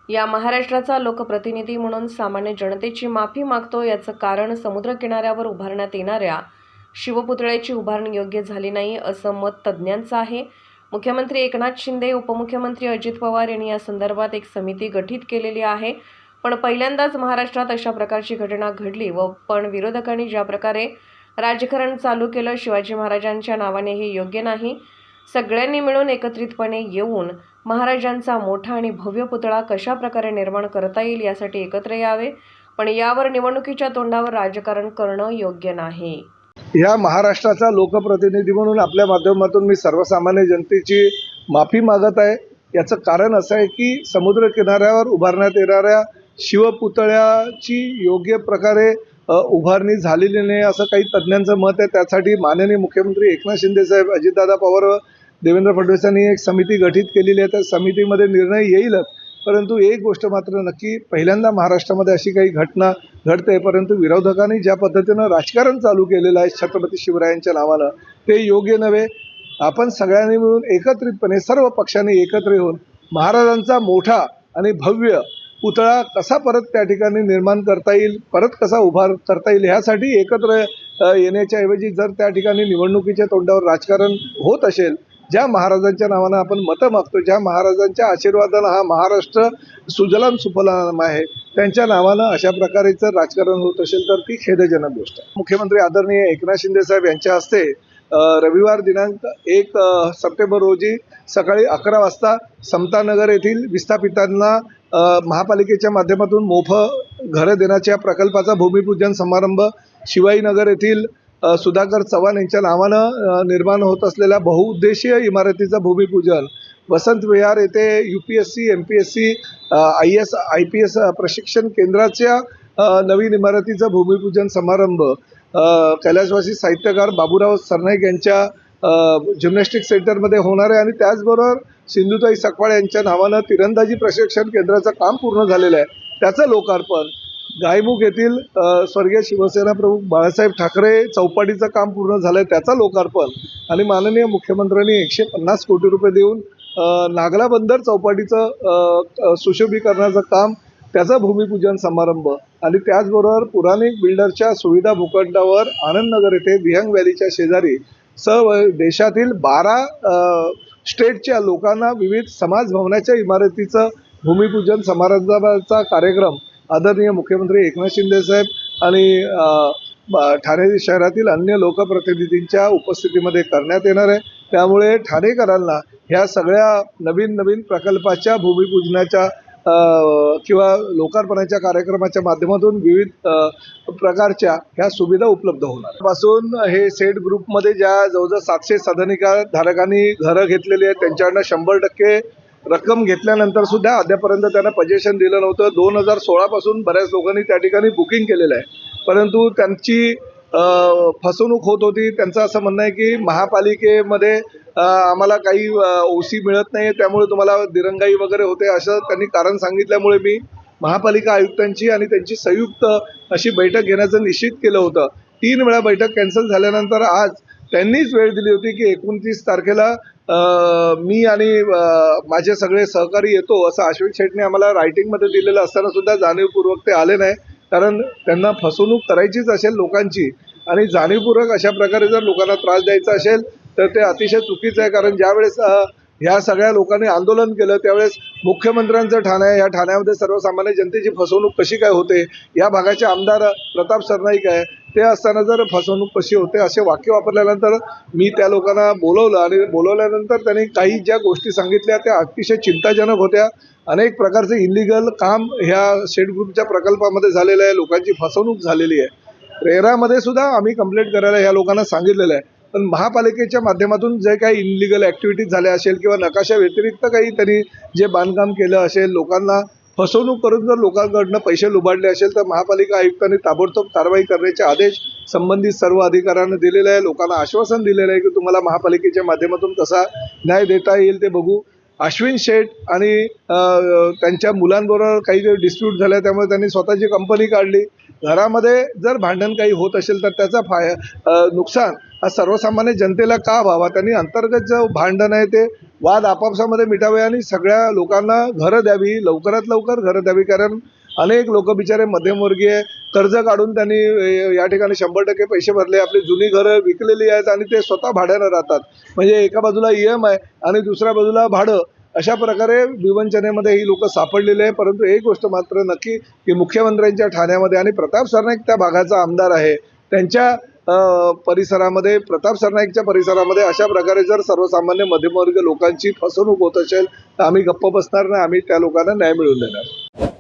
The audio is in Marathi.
या महाराष्ट्राचा लोकप्रतिनिधी म्हणून सामान्य जनतेची माफी मागतो। याचं कारण समुद्रकिनाऱ्यावर उभारण्यात येणाऱ्या शिवपुतळ्याची उभारणी योग्य झाली नाही असं मत तज्ज्ञांचं आहे। मुख्यमंत्री एकनाथ शिंदे, उपमुख्यमंत्री अजित पवार यांनी या संदर्भात एक समिती गठीत केलेली आहे। पण पहिल्यांदाच महाराष्ट्रात अशा प्रकारची घटना घडली पण विरोधकांनी ज्या प्रकारे राजकारण चालू केलं शिवाजी महाराजांच्या नावाने हे योग्य नाही। सगळ्यांनी मिळून एकत्रितपणे येऊन महाराजांचा मोठा आणि भव्य पुतळा कशा प्रकारे निर्माण करता येईल यासाठी एकत्र यावे, पण यावर निवडणुकीच्या तोंडावर राजकारण करणं योग्य नाही। या महाराष्ट्राचा लोकप्रतिनिधी म्हणून आपल्या माध्यमातून मी सर्वसामान्य जनतेची माफी मागत आहे। याचं कारण असं आहे की समुद्र किनाऱ्यावर उभारण्यात येणाऱ्या शिवपुतळ्याची योग्य प्रकारे उभारणी झालेली नाही असं काही तज्ज्ञांचं मत आहे। त्यासाठी माननीय मुख्यमंत्री एकनाथ शिंदे साहेब, अजितदादा पवार व देवेंद्र फडणवीस यांनी एक समिती गठीत केलेली आहे। त्या समितीमध्ये निर्णय येईलच, परंतु एक गोष्ट मात्र नक्की, पहिल्यांदा महाराष्ट्रामध्ये अशी काही घटना घडते, परंतु विरोधकांनी ज्या पद्धतीनं राजकारण चालू केलेलं आहे छत्रपती शिवरायांच्या नावानं ते योग्य नव्हे। आपण सगळ्यांनी मिळून एकत्रितपणे सर्व पक्षांनी एकत्र येऊन महाराजांचा मोठा आणि भव्य पुतळा कसा परत त्या ठिकाणी निर्माण करता येईल, परत कसा उभार करता येईल, ह्यासाठी एकत्र येण्याच्या ऐवजी जर त्या ठिकाणी निवडणुकीच्या तोंडावर राजकारण होत असेल, ज्या महाराजांच्या नावानं आपण मतं मागतो, ज्या महाराजांच्या आशीर्वादानं हा महाराष्ट्र सुजलाम सुफलाम आहे, त्यांच्या नावानं अशा प्रकारचं राजकारण होत असेल तर ती खेदजनक गोष्ट आहे। मुख्यमंत्री आदरणीय एकनाथ शिंदे साहेब यांच्या हस्ते रविवार दिनांक 1 सप्टेंबर रोजी सकाळी 11 वाजता समतानगर येथील विस्थापितांना महापालिकेच्या माध्यमातून मोफत घरं देण्याच्या प्रकल्पाचा भूमिपूजन समारंभ, शिवाजीनगर येथील सुधाकर चव्हाण यांच्या नावानं निर्माण होत असलेल्या बहुउद्देशीय इमारतीचं भूमिपूजन, वसंत विहार येथे UPSC MPSC IAS IPS प्रशिक्षण केंद्राच्या नवीन इमारतीचं भूमिपूजन समारंभ, कैलासवासी साहित्यकार बाबूराव सरनाईक यांच्या जिम्नॅस्टिक सेंटरमध्ये होणार आहे। आणि त्याचबरोबर सिंधुताई सकपाळ यांच्या नावानं तिरंदाजी प्रशिक्षण केंद्राचं काम पूर्ण झालेलं आहे, त्याचं लोकार्पण, गायमुख येथील स्वर्गीय शिवसेना प्रमुख बाळासाहेब ठाकरे चौपाटीचं काम पूर्ण झालं आहे, त्याचं लोकार्पण, आणि माननीय मुख्यमंत्र्यांनी 150 कोटी रुपये देऊन नागला बंदर चौपाटीचं सुशोभीकरणाचं काम, त्याचा भूमिपूजन समारंभ, आणि त्याचबरोबर पुराणिक बिल्डरच्या सुविधा भूखंडावर आनंदनगर येथे विहंग व्हॅलीच्या शेजारी देशातील 12 स्टेटच्या लोकांना विविध समाज भवनाच्या इमारतीचं भूमिपूजन समारंभाचा कार्यक्रम आदरणीय मुख्यमंत्री एकनाथ शिंदे साहेब आणि ठाणे शहरातील अन्य लोकप्रतिनिधींच्या उपस्थितीमध्ये करण्यात येणार आहे। त्यामुळे ठाणेकरांना ह्या सगळ्या नवीन प्रकल्पाच्या भूमिपूजनाच्या किंवा लोकार्पणाच्या कार्यक्रमाच्या माध्यमातून विविध प्रकारच्या ह्या सुविधा उपलब्ध होणार पासून हे सेट ग्रुपमध्ये ज्या जवळजवळ 700 सदनिका धारकांनी घरं घेतलेली आहेत त्यांच्याकडनं 100% रक्कम घेतल्यानंतर सुद्धा अद्यापर्यंत त्यांना पजेशन दिलं नव्हतं। 2016 पासून बऱ्याच लोकांनी त्या ठिकाणी बुकिंग केलेलं आहे, परंतु त्यांची फसवणूक होत होती। त्यांचं असं म्हणणं आहे की महापालिकेमध्ये आम्हाला काही OC मिळत नाही, त्यामुळे तुम्हाला दिरंगाई वगैरे होते, असं त्यांनी कारण सांगितल्यामुळे मी महापालिका आयुक्तांची आणि त्यांची संयुक्त अशी बैठक घेण्याचं निश्चित केलं होतं। 3 वेळा बैठक कॅन्सल झाल्यानंतर आज त्यांनीच वेळ दिली होती की 29 तारखेला मी आणि माझे सगळे सहकारी येतो, असं अश्विन शेटने आम्हाला रायटिंगमध्ये दिलेलं असताना सुद्धा जाणीवपूर्वक ते आले नाही, कारण त्यांना फसवणूक करायचीच असेल लोकांची आणि जाणीवपूर्वक अशा प्रकारे जर लोकांना त्रास द्यायचा असेल तर ते अतिशय चुकीचं आहे। कारण ज्यावेळेस ह्या सगळ्या लोकांनी आंदोलन केलं त्यावेळेस मुख्यमंत्र्यांचं ठाणं आहे, या ठाण्यामध्ये सर्वसामान्य जनतेची फसवणूक कशी काय होते, या भागाचे आमदार प्रताप सरनाईक आहे, ते असताना जर फसवणूक कशी होते असे वाक्य वापरल्यानंतर मी त्या लोकांना बोलवलं आणि बोलवल्यानंतर त्यांनी काही ज्या गोष्टी सांगितल्या त्या अतिशय चिंताजनक होत्या। अनेक प्रकारचे इलिगल काम ह्या शेड ग्रुपच्या प्रकल्पामध्ये झालेलं आहे, लोकांची फसवणूक झालेली आहे। रेरामध्ये सुद्धा आम्ही कंप्लेंट करायला ह्या लोकांना सांगितलेलं आहे, पण महापालिकेच्या माध्यमातून जे काही इलिगल ॲक्टिव्हिटीज झाल्या असेल किंवा नकाशा व्यतिरिक्त काही त्यांनी जे बांधकाम केलं असेल, लोकांना फसवणूक करून जर लोकांकडनं पैसे लुबाडले असेल तर महापालिका आयुक्तांनी ताबडतोब कारवाई करण्याचे आदेश संबंधित सर्व अधिकाऱ्यांना दिलेले आहे। लोकांना आश्वासन दिलेलं आहे की तुम्हाला महापालिकेच्या माध्यमातून कसा न्याय देता येईल ते बघू। अश्विन शेठ आणि त्यांच्या मुलांबरोबर काही डिस्प्यूट झाला, त्यामुळे त्यांनी स्वतःची कंपनी काढली। घरामध्ये जर भांडण काही होत असेल तर त्याचा नुकसान हा सर्वसामान्य जनतेला का व्हावा, त्यांनी अंतर्गत जे भांडण आहे ते वाद आपापसामध्ये मिटावे आणि सगळ्या लोकांना घरं द्यावी, लवकरात लवकर घरं द्यावी. कारण अनेक लोक बिचारे मध्यमवर्गीय कर्ज काढून त्यांनी या ठिकाणी 100% पैसे भरले, आपली जुनी घरं विकलेली आहेत आणि ते स्वतः भाड्यानं राहतात. म्हणजे एका बाजूला EMI आणि दुसऱ्या बाजूला भाडं, अशा प्रकारे विवंचनेमध्ये ही लोक सापडलेली आहे. परंतु एक गोष्ट मात्र नक्की की मुख्यमंत्र्यांच्या ठाण्यामध्ये आणि प्रताप सरनाईक त्या भागाचा आमदार आहे, त्यांच्या परिसरामध्ये, प्रताप सरनाईकच्या परिसरामध्ये अशा प्रकारे जर सर्वसामान्य मध्यमवर्गीय लोकांची फसवणूक होत असेल तर आम्ही गप्प बसणार नाही. आम्ही त्या लोकांना न्याय मिळवून देणार.